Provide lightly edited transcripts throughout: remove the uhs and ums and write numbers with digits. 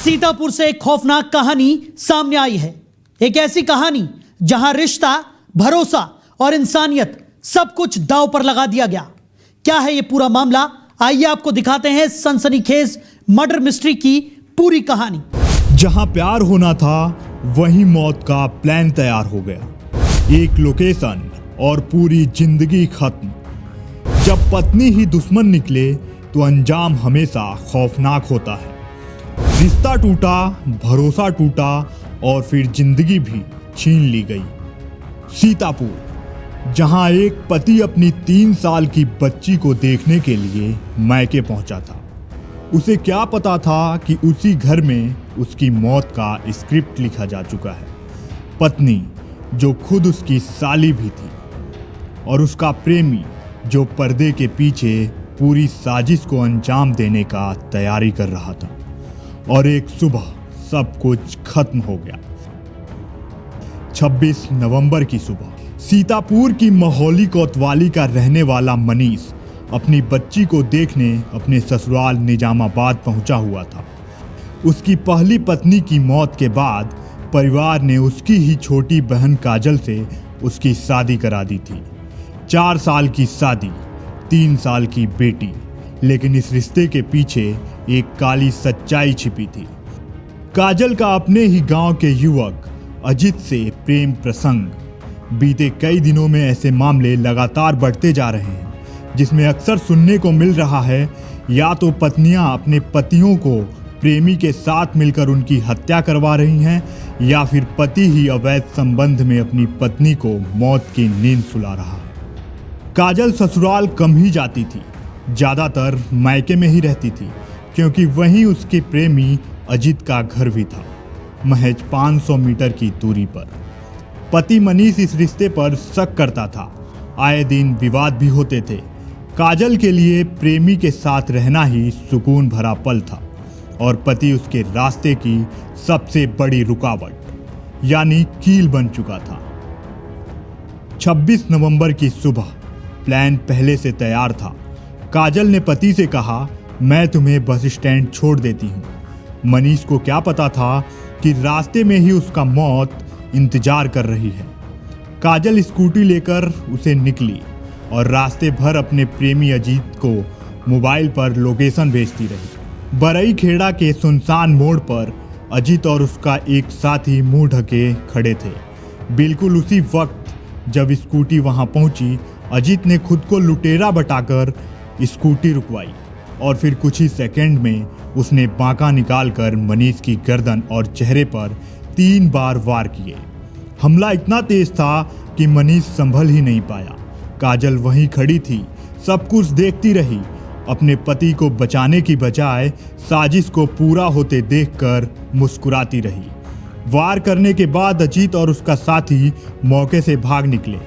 सीतापुर से एक खौफनाक कहानी सामने आई है। एक ऐसी कहानी जहां रिश्ता, भरोसा और इंसानियत सब कुछ दांव पर लगा दिया गया। क्या है यह पूरा मामला? आइए आपको दिखाते हैं सनसनीखेज मर्डर मिस्ट्री की पूरी कहानी। जहां प्यार होना था वहीं मौत का प्लान तैयार हो गया। एक लोकेशन और पूरी जिंदगी खत्म। जब पत्नी ही दुश्मन निकले तो अंजाम हमेशा खौफनाक होता है। रिश्ता टूटा, भरोसा टूटा और फिर जिंदगी भी छीन ली गई। सीतापुर, जहां एक पति अपनी 3 साल की बच्ची को देखने के लिए मायके पहुंचा था। उसे क्या पता था कि उसी घर में उसकी मौत का स्क्रिप्ट लिखा जा चुका है। पत्नी जो खुद उसकी साली भी थी और उसका प्रेमी जो पर्दे के पीछे पूरी साजिश को अंजाम देने का तैयारी कर रहा था। और एक सुबह सब कुछ खत्म हो गया। 26 नवंबर की सुबह सीतापुर की महोली कोतवाली का रहने वाला मनीष अपनी बच्ची को देखने अपने ससुराल निजामाबाद पहुंचा हुआ था। उसकी पहली पत्नी की मौत के बाद परिवार ने उसकी ही छोटी बहन काजल से उसकी शादी करा दी थी। 4 साल की शादी, 3 साल की बेटी। लेकिन इस रिश्ते के पीछे एक काली सच्चाई छिपी थी। काजल का अपने ही गांव के युवक अजित से प्रेम प्रसंग। बीते कई दिनों में ऐसे मामले लगातार बढ़ते जा रहे हैं, जिसमें अक्सर सुनने को मिल रहा है या तो पत्नियां अपने पतियों को प्रेमी के साथ मिलकर उनकी हत्या करवा रही हैं, या फिर पति ही अवैध संबंध में अपनी पत्नी को मौत की नींद सुला रहा है। काजल ससुराल कम ही जाती थी, ज्यादातर मायके में ही रहती थी, क्योंकि वहीं उसके प्रेमी अजित का घर भी था, महज 500 मीटर की दूरी पर। पति मनीष इस रिश्ते पर शक करता था। आए दिन विवाद भी होते थे। काजल के लिए प्रेमी के साथ रहना ही सुकून भरा पल था और पति उसके रास्ते की सबसे बड़ी रुकावट यानी कील बन चुका था। 26 नवंबर की सुबह प्लान पहले से तैयार था। काजल ने पति से कहा, मैं तुम्हें बस स्टैंड छोड़ देती हूँ। मनीष को क्या पता था कि रास्ते में ही उसका मौत इंतजार कर रही है। काजल स्कूटी लेकर उसे निकली और रास्ते भर अपने प्रेमी अजीत को मोबाइल पर लोकेशन भेजती रही। बरई खेड़ा के सुनसान मोड़ पर अजीत और उसका एक साथी मुंह ढके खड़े थे। बिल्कुल उसी वक्त जब स्कूटी वहां पहुंची, अजीत ने खुद को लुटेरा बताकर स्कूटी रुकवाई और फिर कुछ ही सेकंड में उसने बांका निकालकर मनीष की गर्दन और चेहरे पर 3 बार वार किए। हमला इतना तेज था कि मनीष संभल ही नहीं पाया। काजल वहीं खड़ी थी, सब कुछ देखती रही। अपने पति को बचाने की बजाय साजिश को पूरा होते देखकर मुस्कुराती रही। वार करने के बाद अजीत और उसका साथी मौके से भाग निकले।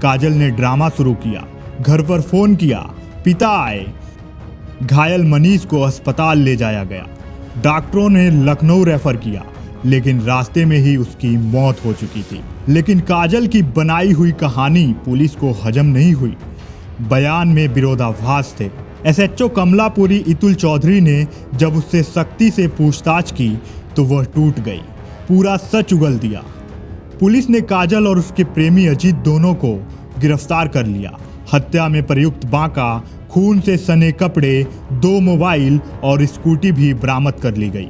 काजल ने ड्रामा शुरू किया, घर पर फोन किया, पिता आए। घायल मनीष को अस्पताल ले जाया गया। डॉक्टरों ने लखनऊ रेफर किया, लेकिन रास्ते में ही उसकी मौत हो चुकी थी। लेकिन काजल की बनाई हुई कहानी पुलिस को हजम नहीं हुई। बयान में विरोधाभास थे। एसएचओ कमलापुरी इतुल चौधरी ने जब उससे सख्ती से पूछताछ की तो वह टूट गई। पूरा सच उगल दिया। पुलिस ने काजल और उसके प्रेमी अजीत दोनों को गिरफ्तार कर लिया। हत्या में प्रयुक्त बांका, खून से सने कपड़े, 2 मोबाइल और स्कूटी भी बरामद कर ली गई।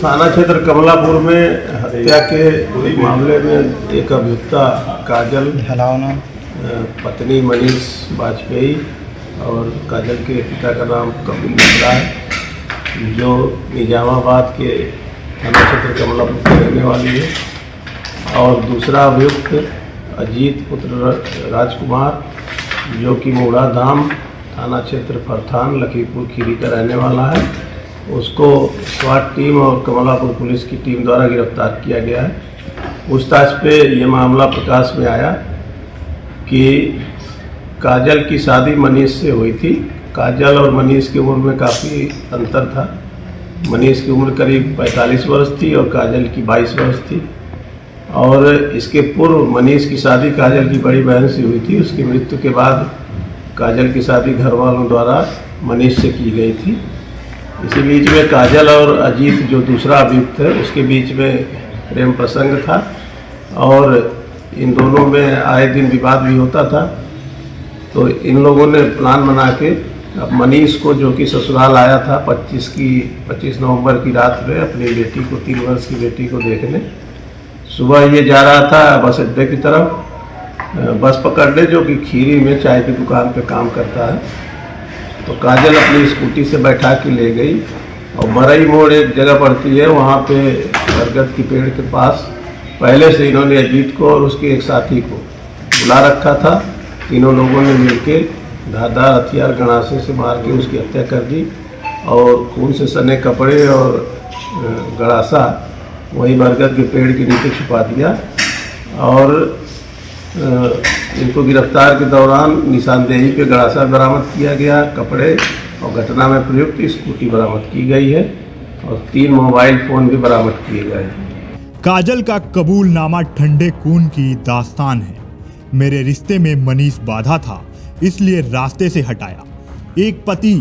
थाना क्षेत्र कमलापुर में हत्या के मामले में एक अभियुक्ता काजल, पत्नी मनीष वाजपेयी और काजल के पिता का नाम कपिल मिश्रा है, जो निजामाबाद के थाना क्षेत्र कमलापुर की रहने वाली है। और दूसरा अभियुक्त अजीत पुत्र राजकुमार, जो कि मोड़ा धाम थाना क्षेत्र फरथान लखीमपुर खीरी का रहने वाला है। उसको स्वाट टीम और कमलापुर पुलिस की टीम द्वारा गिरफ्तार किया गया है। पूछताछ पे ये मामला प्रकाश में आया कि काजल की शादी मनीष से हुई थी। काजल और मनीष की उम्र में काफ़ी अंतर था। मनीष की उम्र करीब 45 वर्ष थी और काजल की 22 वर्ष थी। और इसके पूर्व मनीष की शादी काजल की बड़ी बहन से हुई थी। उसकी मृत्यु के बाद काजल की शादी घर वालों द्वारा मनीष से की गई थी। इसी बीच में काजल और अजीत जो दूसरा अभियुक्त है उसके बीच में प्रेम प्रसंग था और इन दोनों में आए दिन विवाद भी होता था। तो इन लोगों ने प्लान बना के अब मनीष को, जो कि ससुराल आया था 25 नवंबर की रात में अपनी बेटी को, 3 वर्ष की बेटी को देखने, सुबह ये जा रहा था बस अड्डे की तरफ बस पकड़ने, जो कि खीरी में चाय की दुकान पे काम करता है। तो काजल अपनी स्कूटी से बैठा के ले गई और बरई मोड़ एक जगह पड़ती है, वहाँ पे बरगद की पेड़ के पास पहले से इन्होंने अजीत को और उसके एक साथी को बुला रखा था। तीनों लोगों ने मिलकर धारदार हथियार गणासे से मार के उसकी हत्या कर दी और खून से सने कपड़े और गड़ासा वही बरगद के पेड़ के नीचे छुपा दिया। और इनको गिरफ्तार के दौरान निशानदेही पे गड़ासा बरामद किया गया, कपड़े और घटना में प्रयुक्त स्कूटी बरामद की गई है और 3 मोबाइल फ़ोन भी बरामद किए गए हैं। काजल का कबूलनामा ठंडे खून की दास्तान है। मेरे रिश्ते में मनीष बाधा था, इसलिए रास्ते से हटाया। एक पति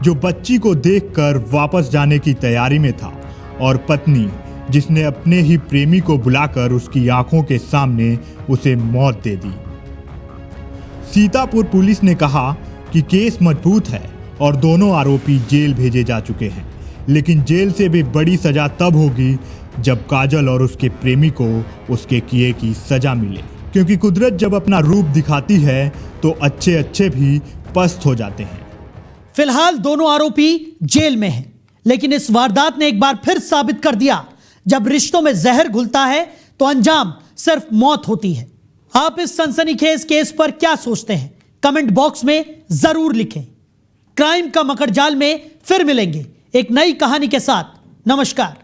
जो बच्ची को देखकर वापस जाने की तैयारी में था और पत्नी जिसने अपने ही प्रेमी को बुलाकर उसकी आंखों के सामने उसे मौत दे दी। सीतापुर पुलिस ने कहा कि केस मजबूत है और दोनों आरोपी जेल भेजे जा चुके हैं, लेकिन जेल से भी बड़ी सजा तब होगी जब काजल और उसके प्रेमी को उसके किए की सजा मिले, क्योंकि कुदरत जब अपना रूप दिखाती है तो अच्छे अच्छे भी पस्त हो जाते हैं। फिलहाल दोनों आरोपी जेल में हैं, लेकिन इस वारदात ने एक बार फिर साबित कर दिया, जब रिश्तों में जहर घुलता है तो अंजाम सिर्फ मौत होती है। आप इस सनसनीखेज केस पर क्या सोचते हैं? कमेंट बॉक्स में जरूर लिखें। क्राइम का मकड़जाल में फिर मिलेंगे एक नई कहानी के साथ। नमस्कार।